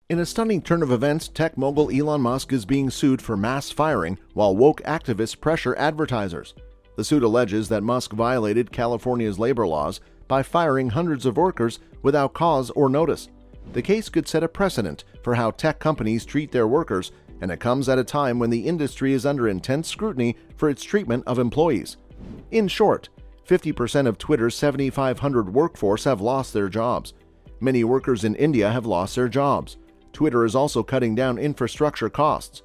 In a stunning turn of events, tech mogul Elon Musk is being sued for mass firing while woke activists pressure advertisers. The suit alleges that Musk violated California's labor laws by firing hundreds of workers without cause or notice. The case could set a precedent for how tech companies treat their workers, and it comes at a time when the industry is under intense scrutiny for its treatment of employees. In short, 50% of Twitter's 7,500 workforce have lost their jobs. Many workers in India have lost their jobs. Twitter is also cutting down infrastructure costs.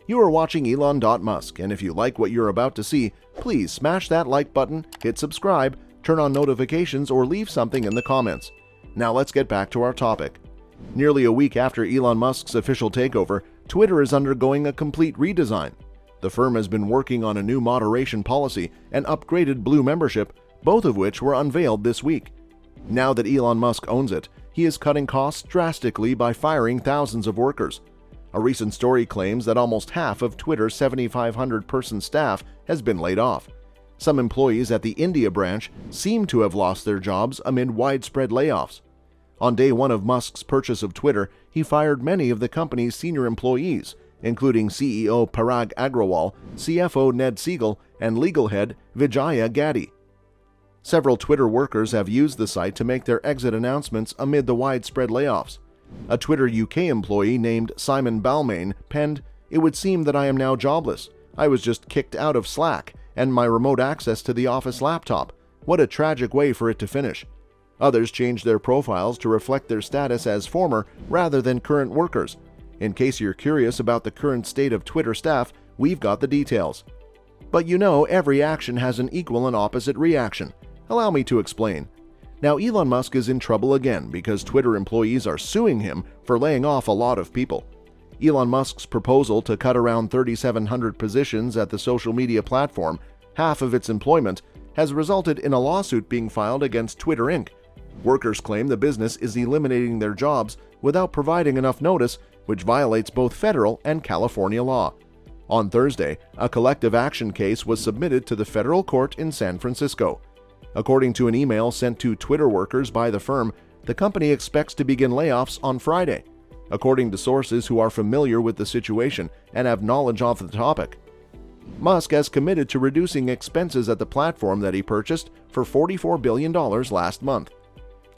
You are watching Elon Dot Musk, and if you like what you're about to see, please smash that like button, hit subscribe, turn on notifications, or leave something in the comments. Now let's get back to our topic. Nearly a week after Elon Musk's official takeover, Twitter is undergoing a complete redesign. The firm has been working on a new moderation policy and upgraded Blue membership, both of which were unveiled this week. Now that Elon Musk owns it, he is cutting costs drastically by firing thousands of workers. A recent story claims that almost half of Twitter's 7,500-person staff has been laid off. Some employees at the India branch seem to have lost their jobs amid widespread layoffs. On day one of Musk's purchase of Twitter, he fired many of the company's senior employees, including CEO Parag Agrawal, CFO Ned Siegel, and legal head Vijaya Gadde. Several Twitter workers have used the site to make their exit announcements amid the widespread layoffs. A Twitter UK employee named Simon Balmain penned, "It would seem that I am now jobless. I was just kicked out of Slack and my remote access to the office laptop. What a tragic way for it to finish." Others changed their profiles to reflect their status as former rather than current workers. In case you're curious about the current state of Twitter staff, we've got the details. But you know, every action has an equal and opposite reaction. Allow me to explain. Now, Elon Musk is in trouble again because Twitter employees are suing him for laying off a lot of people. Elon Musk's proposal to cut around 3,700 positions at the social media platform, half of its employment, has resulted in a lawsuit being filed against Twitter Inc. Workers claim the business is eliminating their jobs without providing enough notice, which violates both federal and California law. On Thursday, a collective action case was submitted to the federal court in San Francisco. According to an email sent to Twitter workers by the firm, the company expects to begin layoffs on Friday, according to sources who are familiar with the situation and have knowledge of the topic. Musk has committed to reducing expenses at the platform that he purchased for $44 billion last month.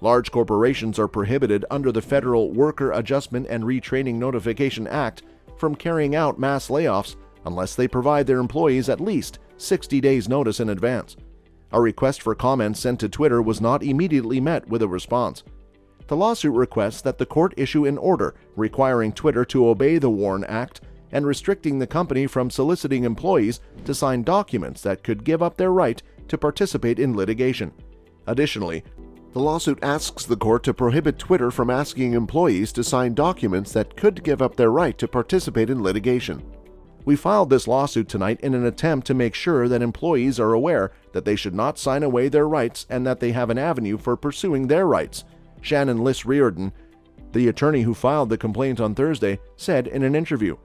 Large corporations are prohibited under the Federal Worker Adjustment and Retraining Notification Act from carrying out mass layoffs unless they provide their employees at least 60 days' notice in advance. A request for comments sent to Twitter was not immediately met with a response. The lawsuit requests that the court issue an order requiring Twitter to obey the WARN Act and restricting the company from soliciting employees to sign documents that could give up their right to participate in litigation. Additionally, the lawsuit asks the court to prohibit Twitter from asking employees to sign documents that could give up their right to participate in litigation. We filed this lawsuit tonight in an attempt to make sure that employees are aware that they should not sign away their rights and that they have an avenue for pursuing their rights, Shannon Liss Riordan, the attorney who filed the complaint on Thursday, said in an interview.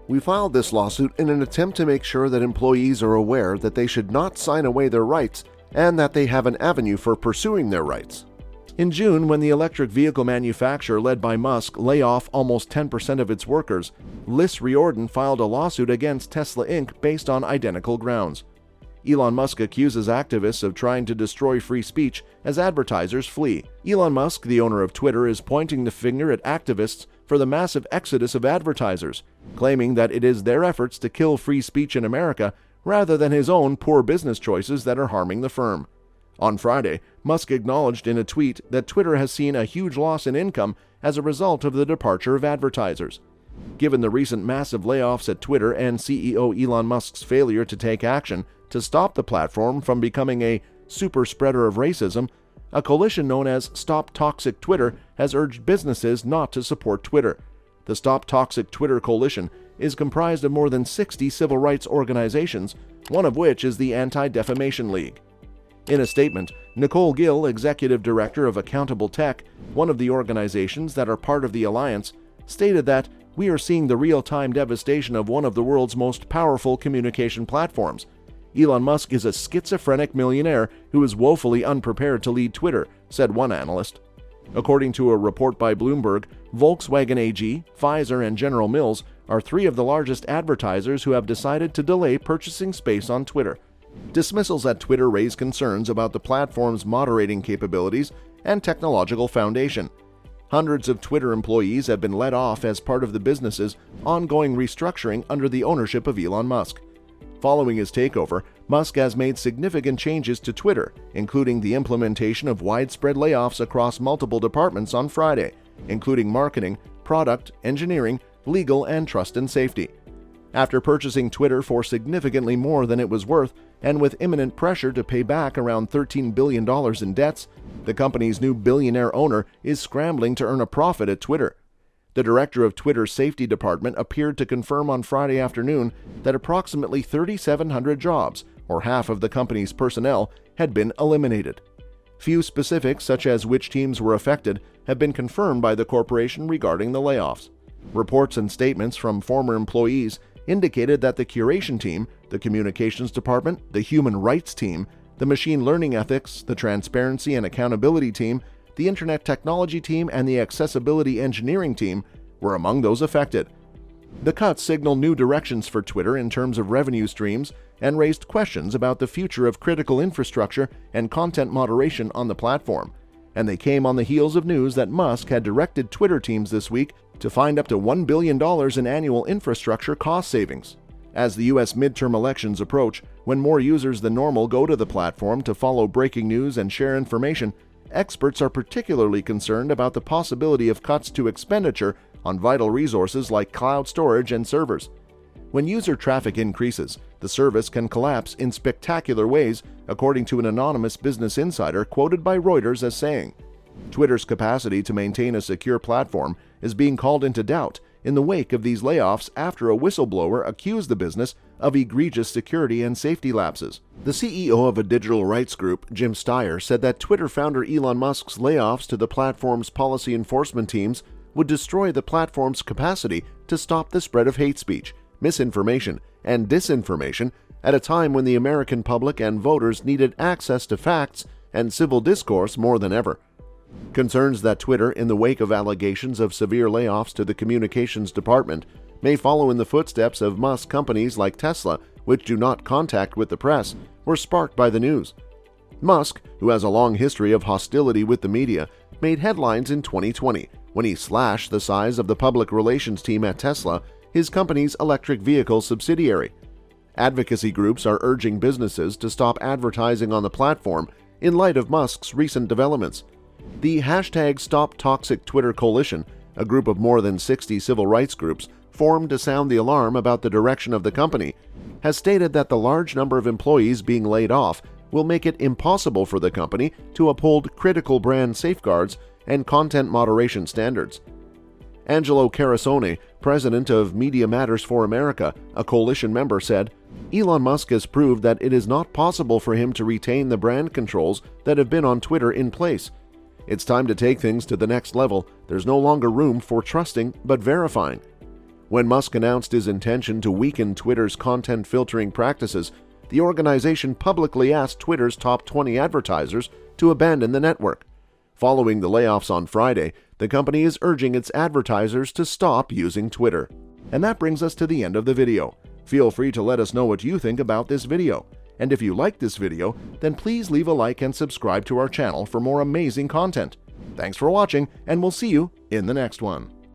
"We filed this lawsuit in an attempt to make sure that employees are aware that they should not sign away their rights and that they have an avenue for pursuing their rights." In June, when the electric vehicle manufacturer led by Musk lay off almost 10% of its workers, Liss Riordan filed a lawsuit against Tesla Inc. based on identical grounds. Elon Musk accuses activists of trying to destroy free speech as advertisers flee. Elon Musk, the owner of Twitter, is pointing the finger at activists for the massive exodus of advertisers, claiming that it is their efforts to kill free speech in America rather than his own poor business choices that are harming the firm. On Friday, Musk acknowledged in a tweet that Twitter has seen a huge loss in income as a result of the departure of advertisers. Given the recent massive layoffs at Twitter and CEO Elon Musk's failure to take action to stop the platform from becoming a super spreader of racism, a coalition known as Stop Toxic Twitter has urged businesses not to support Twitter. The Stop Toxic Twitter coalition is comprised of more than 60 civil rights organizations, one of which is the Anti-Defamation League. In a statement, Nicole Gill, executive director of Accountable Tech, one of the organizations that are part of the alliance, stated that we are seeing the real-time devastation of one of the world's most powerful communication platforms. Elon Musk is a schizophrenic millionaire who is woefully unprepared to lead Twitter, said one analyst. According to a report by Bloomberg, Volkswagen AG, Pfizer, and General Mills are three of the largest advertisers who have decided to delay purchasing space on Twitter. Dismissals at Twitter raise concerns about the platform's moderating capabilities and technological foundation. Hundreds of Twitter employees have been let off as part of the business's ongoing restructuring under the ownership of Elon Musk. Following his takeover, Musk has made significant changes to Twitter, including the implementation of widespread layoffs across multiple departments on Friday, including marketing, product, engineering, legal, and trust and safety. After purchasing Twitter for significantly more than it was worth, and with imminent pressure to pay back around $13 billion in debts, the company's new billionaire owner is scrambling to earn a profit at Twitter. The director of Twitter's safety department appeared to confirm on Friday afternoon that approximately 3,700 jobs, or half of the company's personnel, had been eliminated. Few specifics, such as which teams were affected, have been confirmed by the corporation regarding the layoffs. Reports and statements from former employees indicated that the curation team, the communications department, the human rights team, the machine learning ethics, the transparency and accountability team, the internet technology team, and the accessibility engineering team were among those affected. The cuts signal new directions for Twitter in terms of revenue streams and raised questions about the future of critical infrastructure and content moderation on the platform. And they came on the heels of news that Musk had directed Twitter teams this week to find up to $1 billion in annual infrastructure cost savings. As the U.S. midterm elections approach, when more users than normal go to the platform to follow breaking news and share information, experts are particularly concerned about the possibility of cuts to expenditure on vital resources like cloud storage and servers. When user traffic increases, the service can collapse in spectacular ways, according to an anonymous business insider quoted by Reuters as saying, "Twitter's capacity to maintain a secure platform is being called into doubt in the wake of these layoffs after a whistleblower accused the business of egregious security and safety lapses." The CEO of a digital rights group, Jim Steyer, said that Twitter founder Elon Musk's layoffs to the platform's policy enforcement teams would destroy the platform's capacity to stop the spread of hate speech, misinformation, and disinformation at a time when the American public and voters needed access to facts and civil discourse more than ever. Concerns that Twitter, in the wake of allegations of severe layoffs to the communications department, may follow in the footsteps of Musk companies like Tesla, which do not contact with the press, were sparked by the news. Musk, who has a long history of hostility with the media, made headlines in 2020 when he slashed the size of the public relations team at Tesla, his company's electric vehicle subsidiary. Advocacy groups are urging businesses to stop advertising on the platform in light of Musk's recent developments. The #StopToxicTwitter Coalition, a group of more than 60 civil rights groups formed to sound the alarm about the direction of the company, has stated that the large number of employees being laid off will make it impossible for the company to uphold critical brand safeguards and content moderation standards. Angelo Carasone, president of Media Matters for America, a coalition member, said, "Elon Musk has proved that it is not possible for him to retain the brand controls that have been on Twitter in place. It's time to take things to the next level. There's no longer room for trusting but verifying." When Musk announced his intention to weaken Twitter's content filtering practices, the organization publicly asked Twitter's top 20 advertisers to abandon the network. Following the layoffs on Friday, the company is urging its advertisers to stop using Twitter. And that brings us to the end of the video. Feel free to let us know what you think about this video. And if you like this video, then please leave a like and subscribe to our channel for more amazing content. Thanks for watching, and we'll see you in the next one.